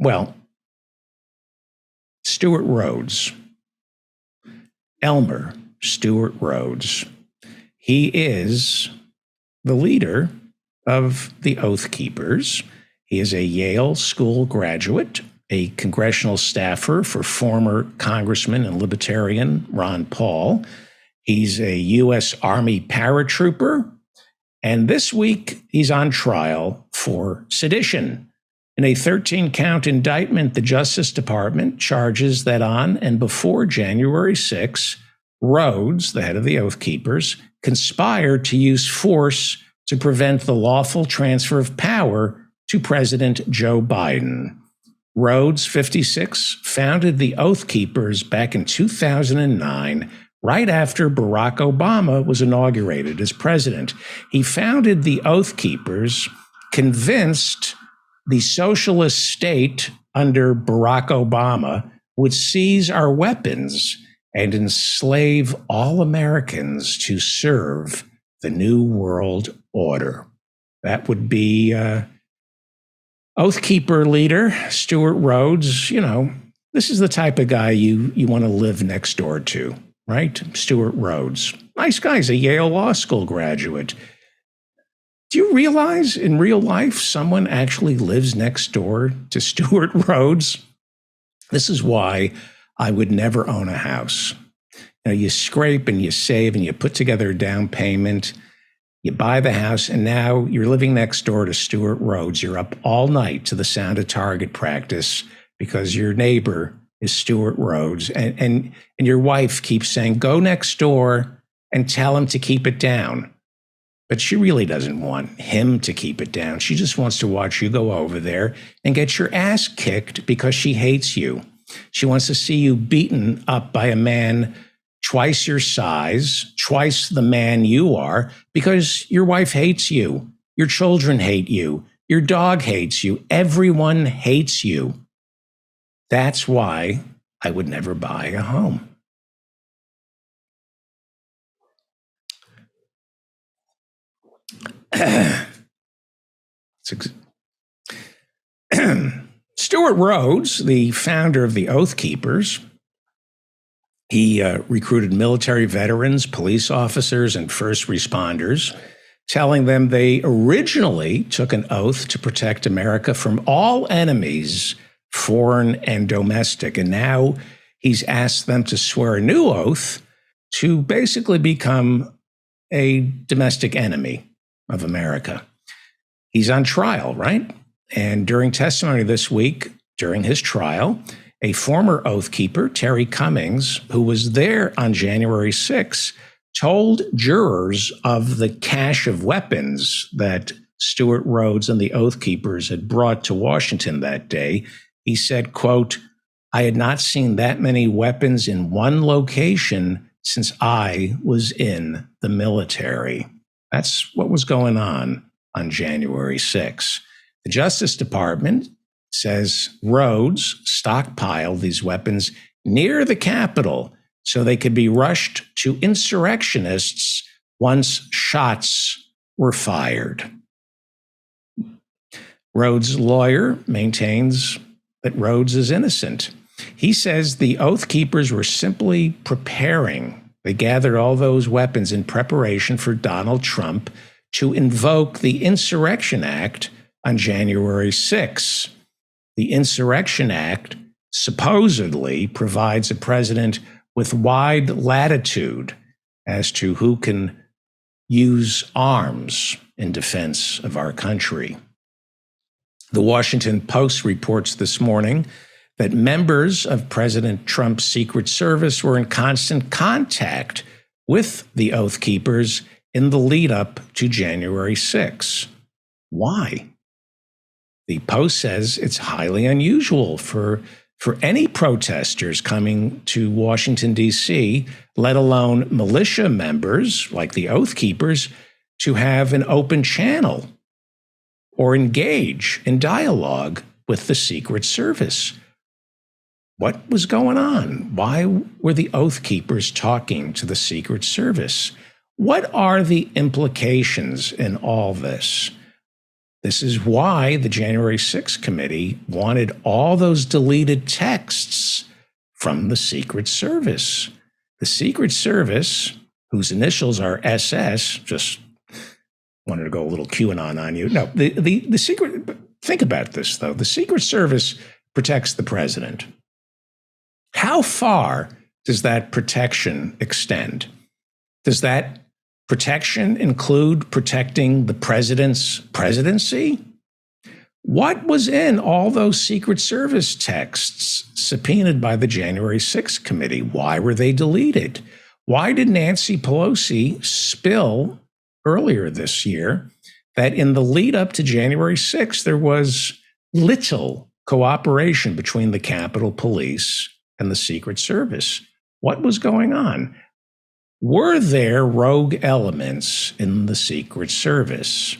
Well, Stewart Rhodes, Elmer Stewart Rhodes, he is the leader of the Oath Keepers. He is a Yale School graduate, a congressional staffer for former Congressman and Libertarian Ron Paul. He's a U.S. Army paratrooper. And this week, he's on trial for sedition. In a 13-count indictment, the Justice Department charges that on and before January 6, Rhodes, the head of the Oath Keepers, conspired to use force to prevent the lawful transfer of power to President Joe Biden. Rhodes, 56, founded the Oath Keepers back in 2009, right after Barack Obama was inaugurated as president. He founded the Oath Keepers, convinced the socialist state under Barack Obama would seize our weapons and enslave all Americans to serve the New World Order. That would be Oath Keeper leader Stewart Rhodes. You know, this is the type of guy you want to live next door to, right? Stewart Rhodes. Nice guy. He's a Yale Law School graduate. Do you realize in real life someone actually lives next door to Stewart Rhodes? This is why I would never own a house. Now, you scrape and you save and you put together a down payment. You buy the house, and now you're living next door to Stewart Rhodes. You're up all night to the sound of target practice because your neighbor is Stewart Rhodes. And your wife keeps saying, go next door and tell him to keep it down. But she really doesn't want him to keep it down. She just wants to watch you go over there and get your ass kicked because she hates you. She wants to see you beaten up by a man twice your size, twice the man you are, because your wife hates you. Your children hate you. Your dog hates you. Everyone hates you. That's why I would never buy a home. Stewart Rhodes, the founder of the Oath Keepers, he recruited military veterans, police officers, and first responders, telling them they originally took an oath to protect America from all enemies, foreign and domestic. And now he's asked them to swear a new oath to basically become a domestic enemy of America. He's on trial, right? And during testimony this week, during his trial, a former Oath Keeper, Terry Cummings, who was there on January 6, told jurors of the cache of weapons that Stewart Rhodes and the Oath Keepers had brought to Washington that day. He said, quote, I had not seen that many weapons in one location since I was in the military. That's what was going on January 6. The Justice Department says Rhodes stockpiled these weapons near the Capitol so they could be rushed to insurrectionists once shots were fired. Rhodes' lawyer maintains that Rhodes is innocent. He says the Oath Keepers were simply preparing. They gathered all those weapons in preparation for Donald Trump to invoke the Insurrection Act on January 6. The Insurrection Act supposedly provides a president with wide latitude as to who can use arms in defense of our country. The Washington Post reports this morning that members of President Trump's Secret Service were in constant contact with the Oath Keepers in the lead up to January 6. Why? The Post says it's highly unusual for any protesters coming to Washington, D.C., let alone militia members like the Oath Keepers, to have an open channel or engage in dialogue with the Secret Service. What was going on? Why were the Oath Keepers talking to the Secret Service? What are the implications in all this? This is why the January 6th committee wanted all those deleted texts from the Secret Service. The Secret Service, whose initials are SS, just wanted to go a little QAnon on you. No, the Secret, think about this though. The Secret Service protects the president. How far does that protection extend? Does that protection include protecting the president's presidency? What was in all those Secret Service texts subpoenaed by the January 6th committee? Why were they deleted? Why did Nancy Pelosi spill earlier this year that in the lead up to January 6th, there was little cooperation between the Capitol Police and the Secret Service? What was going on? Were there rogue elements in the Secret Service?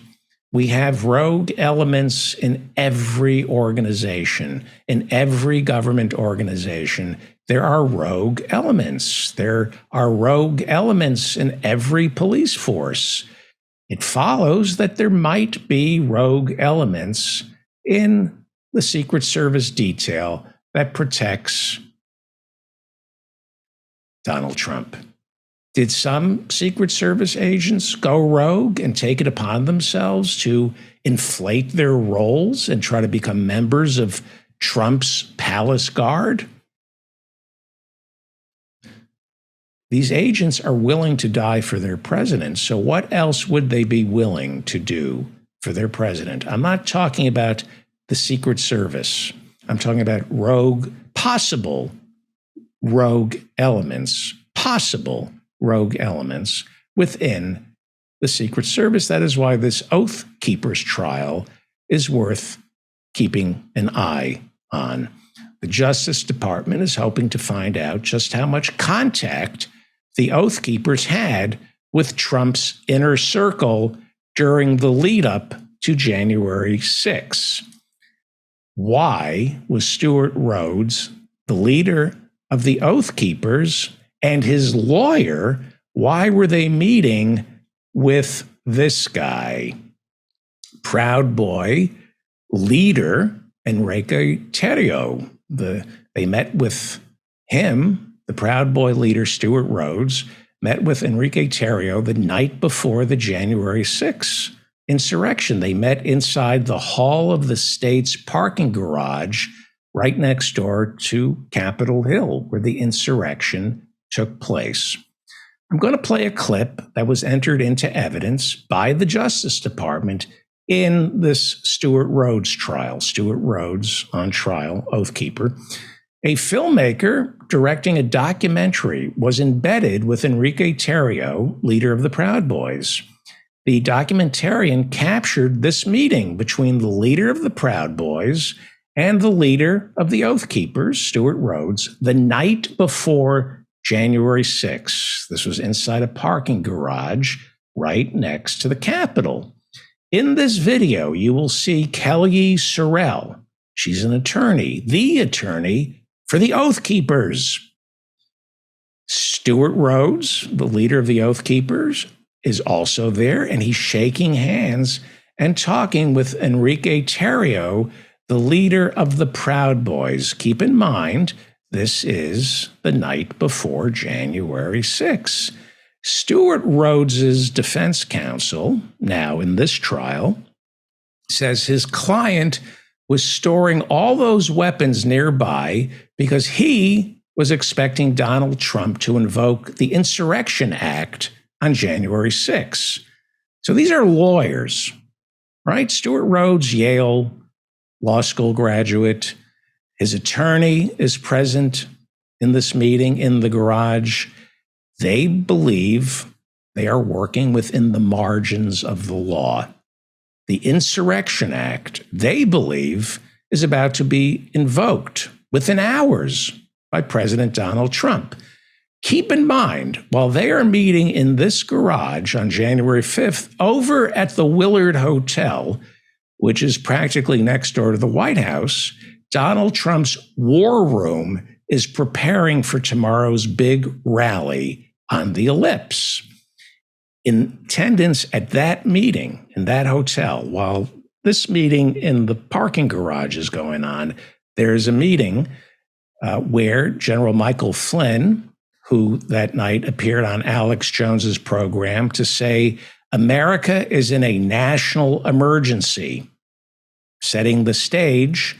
We have rogue elements in every organization, in every government organization. There are rogue elements. There are rogue elements in every police force. It follows that there might be rogue elements in the Secret Service detail that protects Donald Trump. Did some Secret Service agents go rogue and take it upon themselves to inflate their roles and try to become members of Trump's palace guard? These agents are willing to die for their president, so what else would they be willing to do for their president? I'm not talking about the Secret Service. I'm talking about possible rogue elements within the Secret Service. That is why this Oath Keepers trial is worth keeping an eye on. The Justice Department is hoping to find out just how much contact the Oath Keepers had with Trump's inner circle during the lead up to January 6. Why was Stewart Rhodes, the leader of the Oath Keepers, and his lawyer, why were they meeting with this guy? Proud Boy leader Enrique Tarrio. They met with him, the Proud Boy leader Stewart Rhodes, met with Enrique Tarrio the night before the January 6th insurrection. They met inside the hall of the state's parking garage right next door to Capitol Hill, where the insurrection took place. I'm going to play a clip that was entered into evidence by the Justice Department in this Stewart Rhodes trial. Stewart Rhodes on trial, Oath Keeper. A filmmaker directing a documentary was embedded with Enrique Tarrio, leader of the Proud Boys. The documentarian captured this meeting between the leader of the Proud Boys and the leader of the Oath Keepers, Stewart Rhodes, the night before January 6th. This was inside a parking garage right next to the Capitol. In this video, you will see Kelly Sorrell. She's an attorney, the attorney for the Oath Keepers. Stewart Rhodes, the leader of the Oath Keepers, is also there, and he's shaking hands and talking with Enrique Tarrio, the leader of the Proud Boys. Keep in mind, this is the night before January 6th. Stewart Rhodes's defense counsel, now in this trial, says his client was storing all those weapons nearby because he was expecting Donald Trump to invoke the Insurrection Act on January 6th. So these are lawyers, right? Stewart Rhodes, Yale Law School graduate. His attorney is present in this meeting in the garage. They believe they are working within the margins of the law. The Insurrection Act, they believe, is about to be invoked within hours by President Donald Trump. Keep in mind, while they are meeting in this garage on January 5th over at the Willard Hotel, which is practically next door to the White House, Donald Trump's war room is preparing for tomorrow's big rally on the Ellipse. In attendance at that meeting in that hotel, while this meeting in the parking garage is going on, there's a meeting where General Michael Flynn, who that night appeared on Alex Jones's program to say America is in a national emergency, setting the stage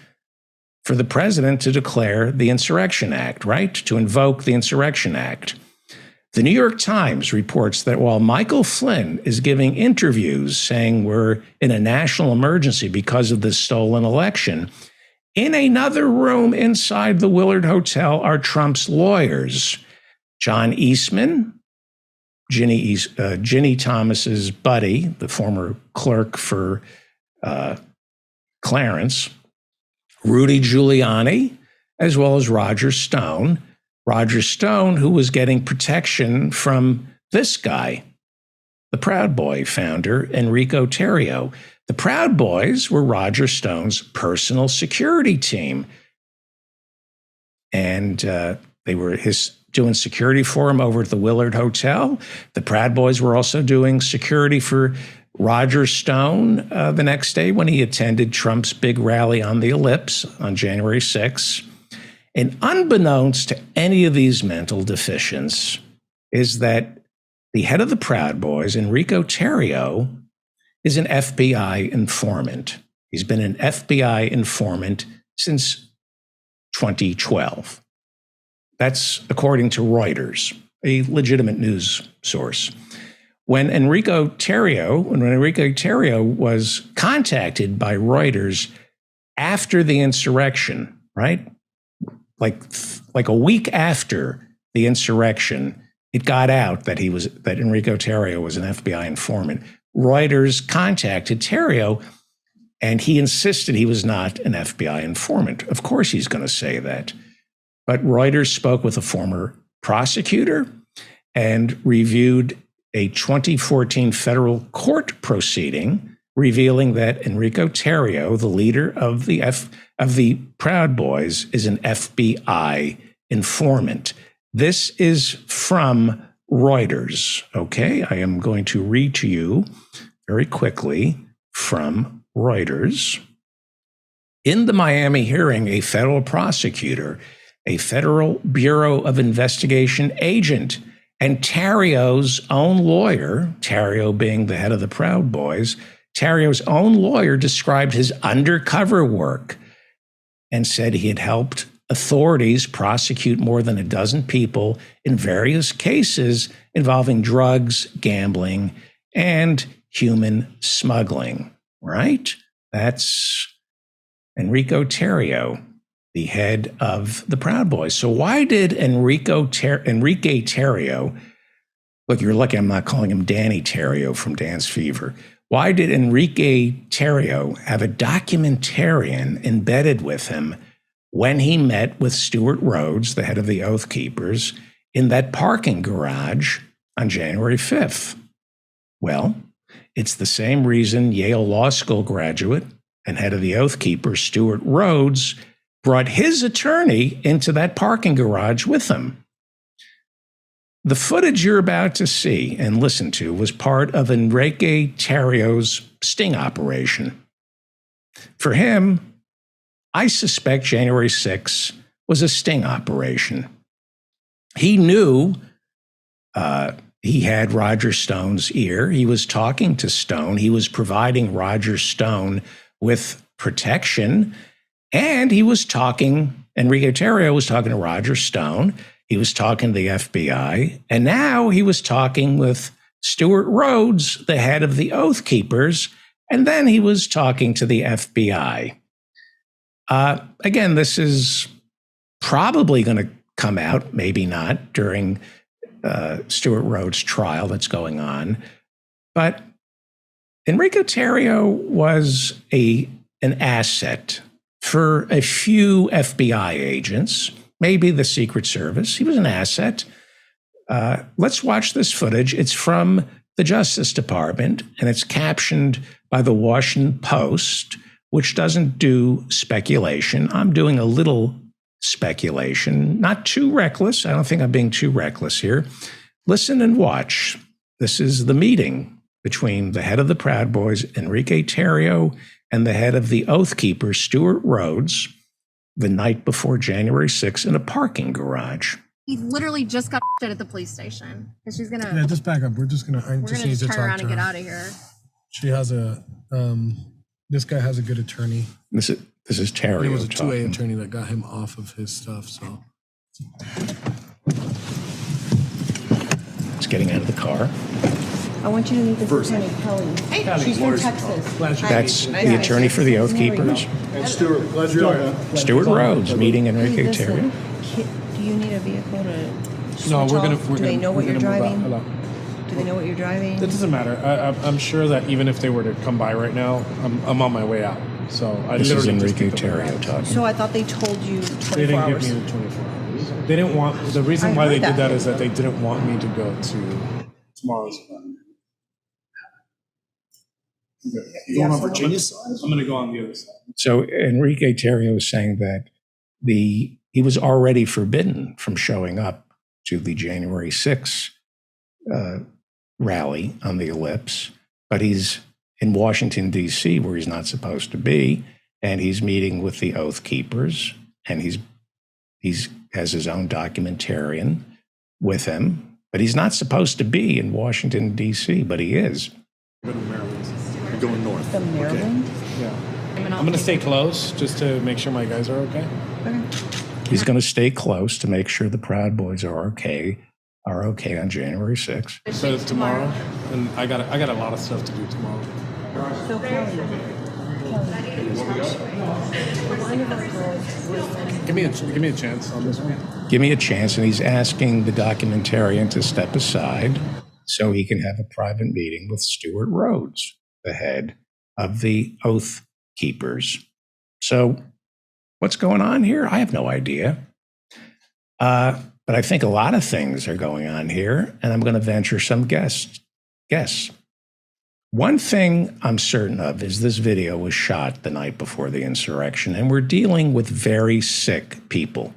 for the president to declare the Insurrection Act, right? To invoke the Insurrection Act. The New York Times reports that while Michael Flynn is giving interviews saying we're in a national emergency because of this stolen election, in another room inside the Willard Hotel are Trump's lawyers, John Eastman, Ginny Thomas's buddy, the former clerk for Clarence, Rudy Giuliani, as well as Roger Stone. Roger Stone, who was getting protection from this guy, the Proud Boy founder, Enrico Tarrio. The Proud Boys were Roger Stone's personal security team. And they were doing security for him over at the Willard Hotel. The Proud Boys were also doing security for Roger Stone the next day when he attended Trump's big rally on the Ellipse on January 6th. And unbeknownst to any of these mental deficients is that the head of the Proud Boys, Enrico Tarrio, is an FBI informant. He's been an FBI informant since 2012. That's according to Reuters, a legitimate news source. When Enrico Tarrio was contacted by Reuters after the insurrection, right? Like a week after the insurrection, it got out that Enrico Tarrio was an FBI informant. Reuters contacted Tarrio, and he insisted he was not an FBI informant. Of course he's going to say that. But Reuters spoke with a former prosecutor and reviewed a 2014 federal court proceeding revealing that Enrico Tarrio, the leader of the Proud Boys, is an FBI informant. This is from Reuters, okay? I am going to read to you very quickly from Reuters. In the Miami hearing, a federal prosecutor, a Federal Bureau of Investigation agent, and Tarrio's own lawyer, Tarrio being the head of the Proud Boys, Tarrio's own lawyer described his undercover work and said he had helped authorities prosecute more than a dozen people in various cases involving drugs, gambling, and human smuggling, right? That's Enrico Tarrio, the head of the Proud Boys. So why did Enrique Tarrio, look, you're lucky I'm not calling him Danny Tarrio from Dance Fever. Why did Enrique Tarrio have a documentarian embedded with him when he met with Stewart Rhodes, the head of the Oath Keepers, in that parking garage on January 5th? Well, it's the same reason Yale Law School graduate and head of the Oath Keepers, Stewart Rhodes, brought his attorney into that parking garage with him. The footage you're about to see and listen to was part of Enrique Tarrio's sting operation. For him, I suspect January 6th was a sting operation. He knew he had Roger Stone's ear. He was talking to Stone. He was providing Roger Stone with protection. And he was talking, Enrique Tarrio was talking to Roger Stone. He was talking to the FBI. And now he was talking with Stewart Rhodes, the head of the Oath Keepers. And then he was talking to the FBI. Again, this is probably going to come out, maybe not, during Stewart Rhodes' trial that's going on. But Enrico Tarrio was an asset for a few FBI agents, maybe the Secret Service. He was an asset. Let's watch this footage. It's from the Justice Department, and it's captioned by the Washington Post, which doesn't do speculation. I'm doing a little speculation, not too reckless. I don't think I'm being too reckless here. Listen and watch. This is the meeting between the head of the Proud Boys, Enrique Tarrio, and the head of the Oath Keepers, Stuart Rhodes, the night before January 6th in a parking garage. He literally just got shit at the police station. And she's gonna. Yeah, just back up. I just we're need gonna to just turn talk around to and get her. out of here. She has a, this guy has a good attorney. This is Terry. It was a 2A talking. attorney that got him off of his stuff, so. He's getting out of the car. I want you to meet this attorney, Kelly. She's from Texas. That's the attorney for the Oath Keepers, And Stuart, glad you're on. Stuart Rhodes, meeting Enrique Listen, Terrio. do you need a vehicle to switch No, we're gonna, off? we're Do they gonna, know we're what you're gonna move out. driving? Hello. Do they know what you're driving? It doesn't matter. I'm sure that even if they were to come by right now, I'm on my way out. So I This is literally just Enrique picked up my Terrio house. talking. So I thought they told you 24 They didn't hours. give me the 24 hours. They didn't want, the reason I why they heard did that. that is that they didn't want me to go to tomorrow's event. You going on Virginia's side? I'm gonna go on the other side. So Enrique Terrio is saying that he was already forbidden from showing up to the January 6th rally on the Ellipse, but he's in Washington, D.C., where he's not supposed to be, and he's meeting with the Oath Keepers, and he's has his own documentarian with him, but he's not supposed to be in Washington, D.C., but he is. Go to Maryland. We're going north. The Maryland? Yeah. I'm gonna stay close just to make sure my guys are okay. Okay. He's going to stay close to make sure the Proud Boys are okay on January 6th. So tomorrow, and I got a lot of stuff to do tomorrow. So Kelly, one of our girls was Give me a chance on this one. Give me a chance, and he's asking the documentarian to step aside so he can have a private meeting with Stuart Rhodes, the head of the Oath Keepers. So what's going on here? I have no idea. But I think a lot of things are going on here, and I'm going to venture some guess. One thing I'm certain of is this video was shot the night before the insurrection, and we're dealing with very sick people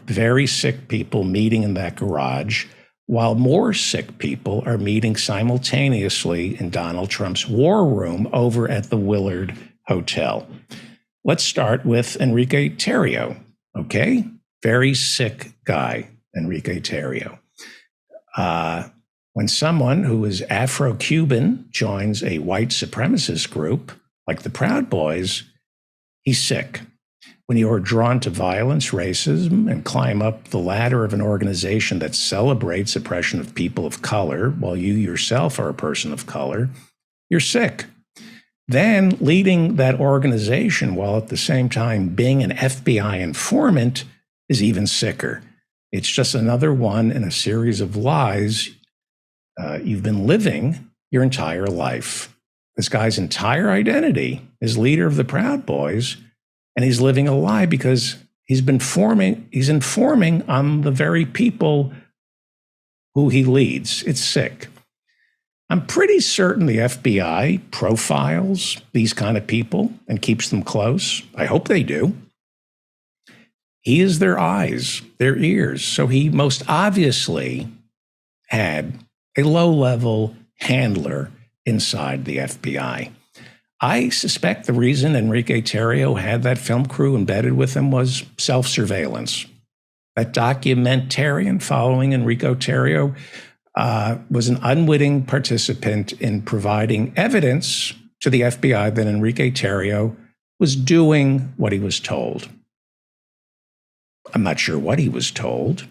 meeting in that garage, while more sick people are meeting simultaneously in Donald Trump's war room over at the Willard Hotel. Let's start with Enrique Terrio, okay? Very sick guy, Enrique Terrio. When someone who is Afro-Cuban joins a white supremacist group like the Proud Boys, he's sick. When you are drawn to violence, racism, and climb up the ladder of an organization that celebrates oppression of people of color while you yourself are a person of color, you're sick. Then leading that organization while at the same time being an FBI informant is even sicker. It's just another one in a series of lies you've been living your entire life. This guy's entire identity is leader of the Proud Boys, and he's living a lie because he's informing on the very people who he leads. It's sick. I'm pretty certain the FBI profiles these kind of people and keeps them close. I hope they do. He is their eyes, their ears. So he most obviously had a low-level handler inside the FBI. I suspect the reason Enrique Terrio had that film crew embedded with him was self-surveillance. That documentarian following Enrique Terrio was an unwitting participant in providing evidence to the FBI that Enrique Terrio was doing what he was told. I'm not sure what he was told.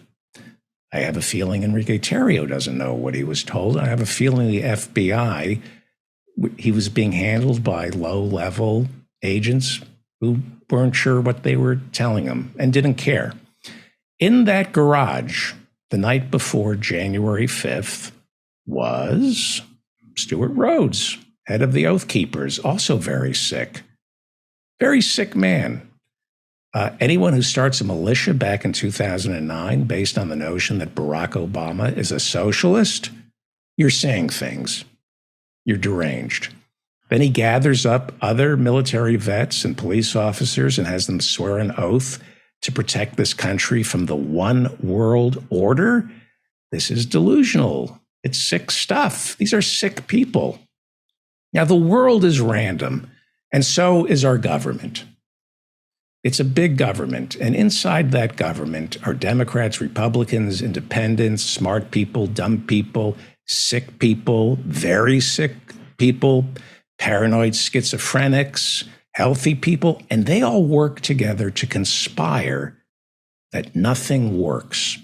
I have a feeling Enrique Terrio doesn't know what he was told. I have a feeling the FBI, he was being handled by low-level agents who weren't sure what they were telling him and didn't care. In that garage, the night before January 5th, was Stuart Rhodes, head of the Oath Keepers, also very sick. Very sick man. Anyone who starts a militia back in 2009 based on the notion that Barack Obama is a socialist, you're saying things. You're deranged. Then he gathers up other military vets and police officers and has them swear an oath to protect this country from the one world order. This is delusional. It's sick stuff. These are sick people. Now, the world is random. And so is our government. It's a big government. And inside that government are Democrats, Republicans, independents, smart people, dumb people, sick people, very sick people, paranoid schizophrenics, healthy people, and they all work together to conspire that nothing works.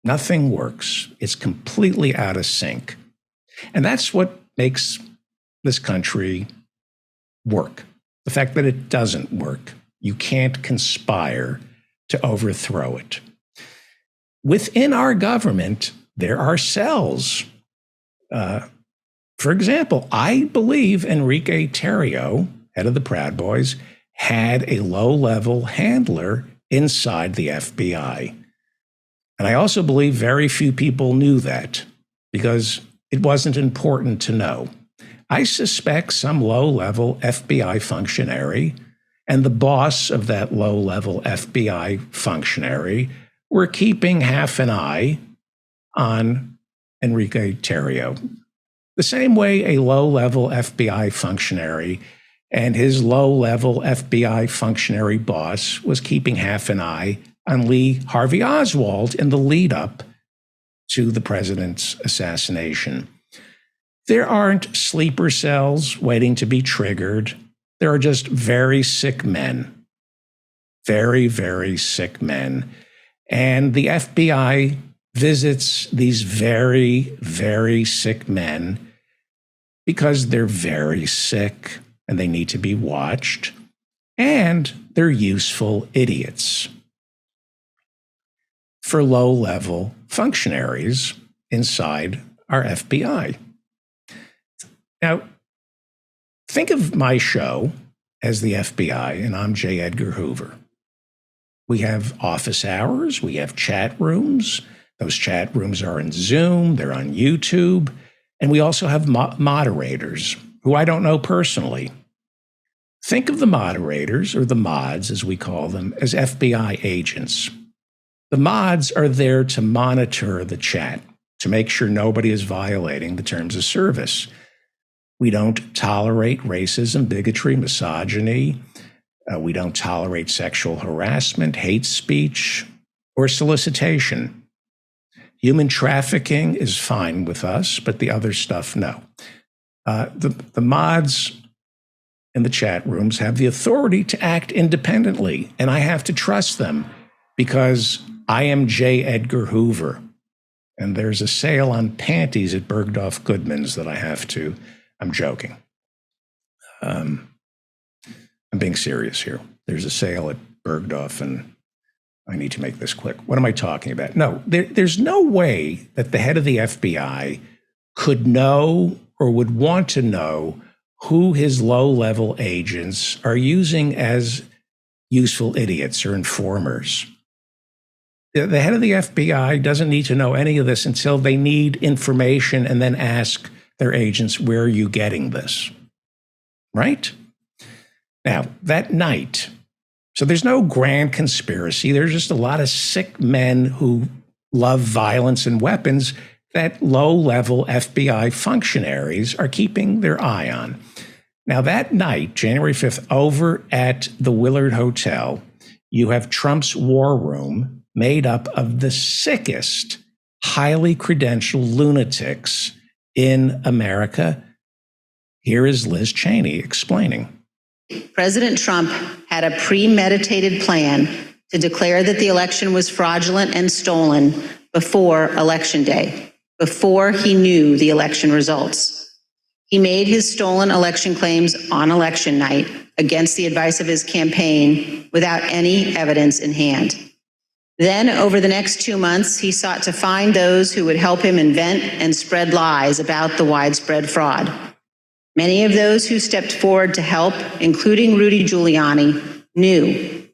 Nothing works. It's completely out of sync. And that's what makes this country work. The fact that it doesn't work. You can't conspire to overthrow it. Within our government, there are cells. For example, I believe Enrique Tarrio, head of the Proud Boys, had a low-level handler inside the FBI. And I also believe very few people knew that because it wasn't important to know. I suspect some low-level FBI functionary and the boss of that low-level FBI functionary were keeping half an eye on Enrique Tarrio. The same way a low-level FBI functionary and his low-level FBI functionary boss was keeping half an eye on Lee Harvey Oswald in the lead-up to the president's assassination. There aren't sleeper cells waiting to be triggered. There are just very sick men, very, very sick men. And the FBI visits these very, very sick men because they're very sick and they need to be watched, and they're useful idiots for low-level functionaries inside our FBI. Now, think of my show as the FBI, and I'm J. Edgar Hoover. We have office hours, we have chat rooms. Those chat rooms are in Zoom, they're on YouTube, and we also have moderators who I don't know personally. Think of the moderators, or the mods as we call them, as FBI agents. The mods are there to monitor the chat, to make sure nobody is violating the terms of service. We don't tolerate racism, bigotry, misogyny. We don't tolerate sexual harassment, hate speech, or solicitation. Human trafficking is fine with us, but the other stuff, no. The mods in the chat rooms have the authority to act independently, and I have to trust them because I am J. Edgar Hoover, and there's a sale on panties at Bergdorf Goodman's that I have to. I'm joking. I'm being serious here. There's a sale at Bergdorf, and I need to make this quick. What am I talking about? No, there's no way that the head of the FBI could know or would want to know who his low-level agents are using as useful idiots or informers. The head of the FBI doesn't need to know any of this until they need information and then ask their agents, where are you getting this? Right? Now, that night, so there's no grand conspiracy. There's just a lot of sick men who love violence and weapons that low-level FBI functionaries are keeping their eye on. Now, that night, January 5th, over at the Willard Hotel, you have Trump's war room made up of the sickest, highly credentialed lunatics in America. Here is Liz Cheney explaining. President Trump had a premeditated plan to declare that the election was fraudulent and stolen before Election Day, before he knew the election results. He made his stolen election claims on election night against the advice of his campaign without any evidence in hand. Then, over the next 2 months, he sought to find those who would help him invent and spread lies about the widespread fraud. Many of those who stepped forward to help, including Rudy Giuliani, knew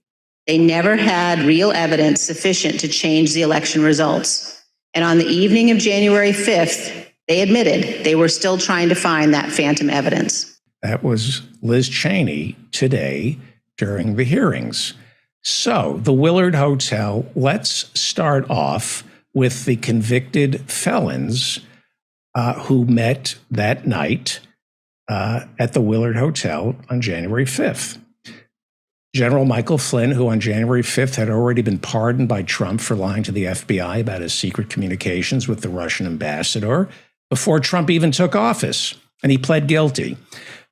they never had real evidence sufficient to change the election results. And on the evening of January 5th, they admitted they were still trying to find that phantom evidence. That was Liz Cheney today during the hearings. So, the Willard Hotel, let's start off with the convicted felons who met that night at the Willard Hotel on January 5th. General Michael Flynn, who on January 5th had already been pardoned by Trump for lying to the FBI about his secret communications with the Russian ambassador before Trump even took office, and he pled guilty.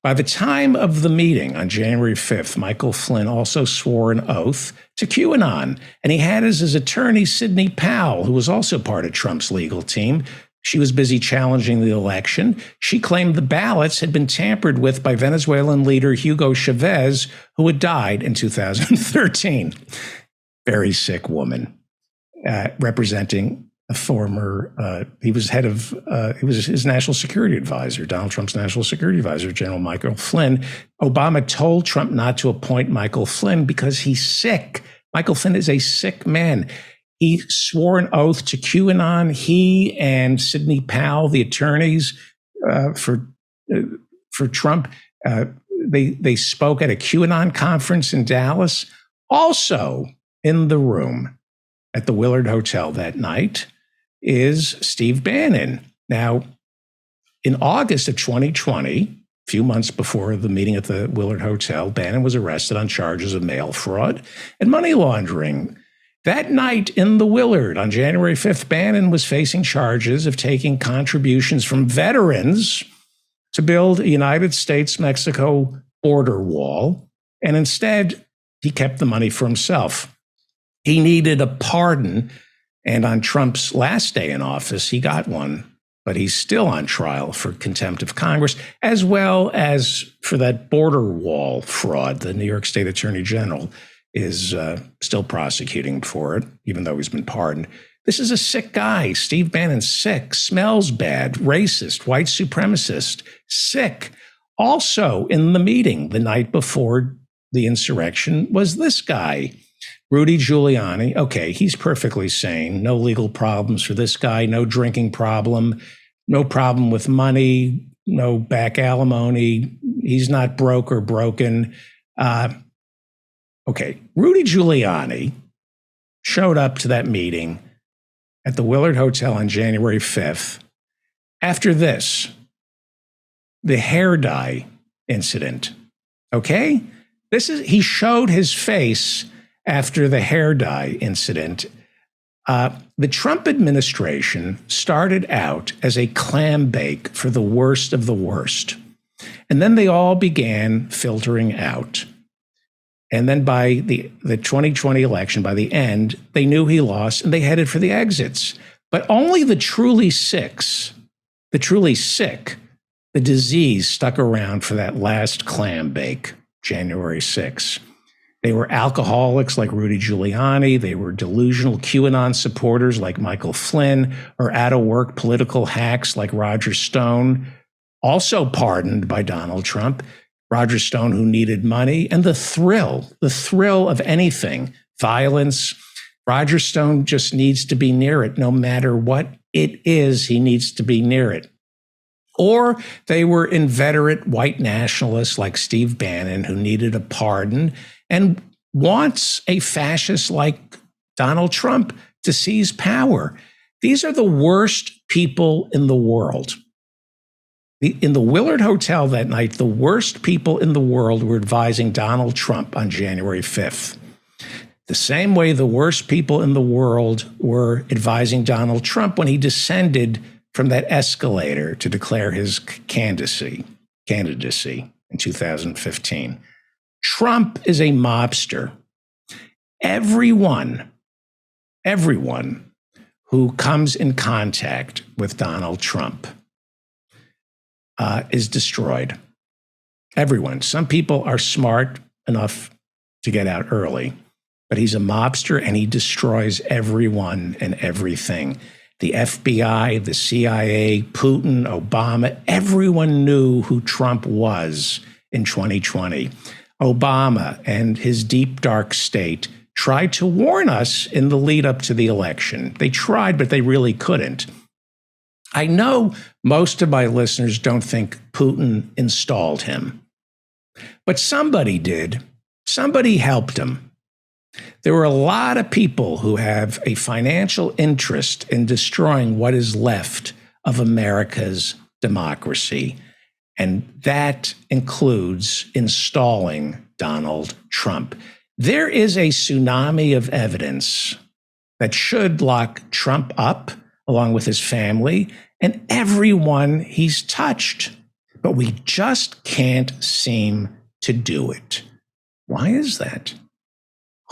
By the time of the meeting on January 5th, Michael Flynn also swore an oath to QAnon, and he had as his attorney Sidney Powell, who was also part of Trump's legal team. She was busy challenging the election. She claimed the ballots had been tampered with by Venezuelan leader Hugo Chavez, who had died in 2013. Very sick woman, representing a former, he was his national security advisor, Donald Trump's national security advisor, General Michael Flynn. Obama told Trump not to appoint Michael Flynn because he's sick. Michael Flynn is a sick man. He swore an oath to QAnon. He and Sidney Powell, the attorneys for Trump, they spoke at a QAnon conference in Dallas. Also in the room at the Willard Hotel that night is Steve Bannon. Now, in August of 2020, a few months before the meeting at the Willard Hotel, Bannon was arrested on charges of mail fraud and money laundering. That night in the Willard, on January 5th, Bannon was facing charges of taking contributions from veterans to build a United States-Mexico border wall, and instead, he kept the money for himself. He needed a pardon, and on Trump's last day in office, he got one, but he's still on trial for contempt of Congress, as well as for that border wall fraud. The New York State Attorney General is still prosecuting for it, even though he's been pardoned. This is a sick guy. Steve Bannon's sick, smells bad, racist, white supremacist, sick. Also in the meeting the night before the insurrection was this guy, Rudy Giuliani. Okay, he's perfectly sane. No legal problems for this guy, no drinking problem, no problem with money, no back alimony. He's not broke or broken. Okay, Rudy Giuliani showed up to that meeting at the Willard Hotel on January 5th after this, the hair dye incident. Okay? He showed his face after the hair dye incident. The Trump administration started out as a clam bake for the worst of the worst. And then they all began filtering out. And then by the 2020 election, by the end, they knew he lost and they headed for the exits. But only the truly sick, the disease stuck around for that last clam bake, January 6th. They were alcoholics like Rudy Giuliani. They were delusional QAnon supporters like Michael Flynn, or out-of-work political hacks like Roger Stone, also pardoned by Donald Trump. Roger Stone, who needed money, and the thrill of anything, violence. Roger Stone just needs to be near it. No matter what it is, he needs to be near it. Or they were inveterate white nationalists like Steve Bannon, who needed a pardon and wants a fascist like Donald Trump to seize power. These are the worst people in the world. In the Willard Hotel that night, the worst people in the world were advising Donald Trump on January 5th. The same way the worst people in the world were advising Donald Trump when he descended from that escalator to declare his candidacy in 2015. Trump is a mobster. Everyone who comes in contact with Donald Trump is destroyed. Everyone. Some people are smart enough to get out early, but he's a mobster and he destroys everyone and everything. The FBI, the CIA, Putin, Obama, everyone knew who Trump was in 2020. Obama and his deep, dark state tried to warn us in the lead up to the election. They tried, but they really couldn't. I know most of my listeners don't think Putin installed him, but somebody did. Somebody helped him. There were a lot of people who have a financial interest in destroying what is left of America's democracy. And that includes installing Donald Trump. There is a tsunami of evidence that should lock Trump up along with his family and everyone he's touched. But we just can't seem to do it. Why is that?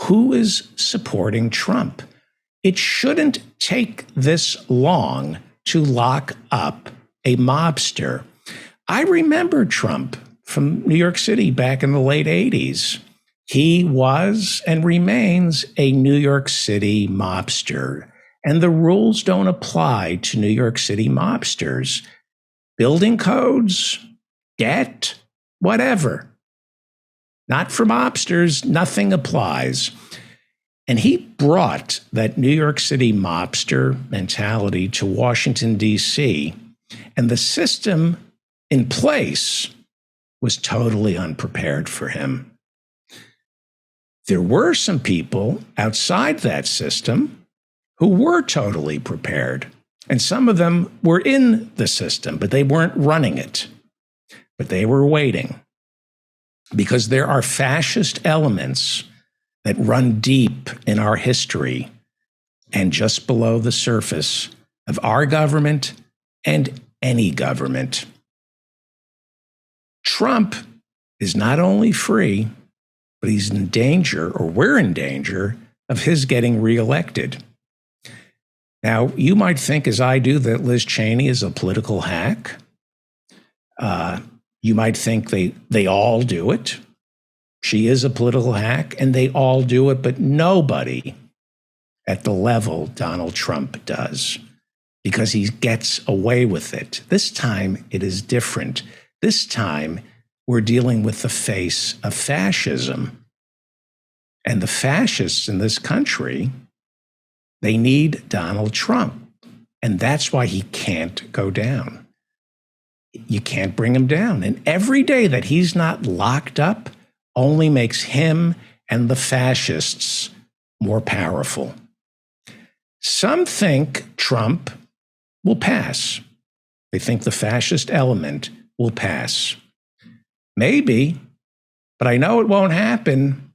Who is supporting Trump? It shouldn't take this long to lock up a mobster. I remember Trump from New York City back in the late 80s. He was and remains a New York City mobster, and the rules don't apply to New York City mobsters. Building codes, debt, whatever. Not for mobsters, nothing applies. And he brought that New York City mobster mentality to Washington, D.C., and the system in place was totally unprepared for him. There were some people outside that system who were totally prepared, and some of them were in the system, but they weren't running it. But they were waiting, because there are fascist elements that run deep in our history and just below the surface of our government and any government. Trump is not only free, but he's in danger, or we're in danger, of his getting reelected. Now, you might think, as I do, that Liz Cheney is a political hack. You might think they all do it. She is a political hack, and they all do it, but nobody at the level Donald Trump does, because he gets away with it. This time, it is different. This time, we're dealing with the face of fascism. And the fascists in this country, they need Donald Trump. And that's why he can't go down. You can't bring him down. And every day that he's not locked up only makes him and the fascists more powerful. Some think Trump will pass. They think the fascist element will pass. Maybe, but I know it won't happen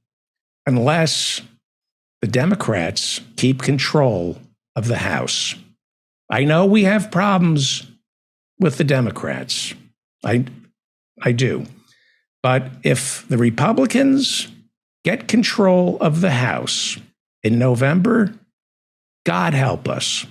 unless the Democrats keep control of the House. I know we have problems with the Democrats. I do. But if the Republicans get control of the House in November, God help us.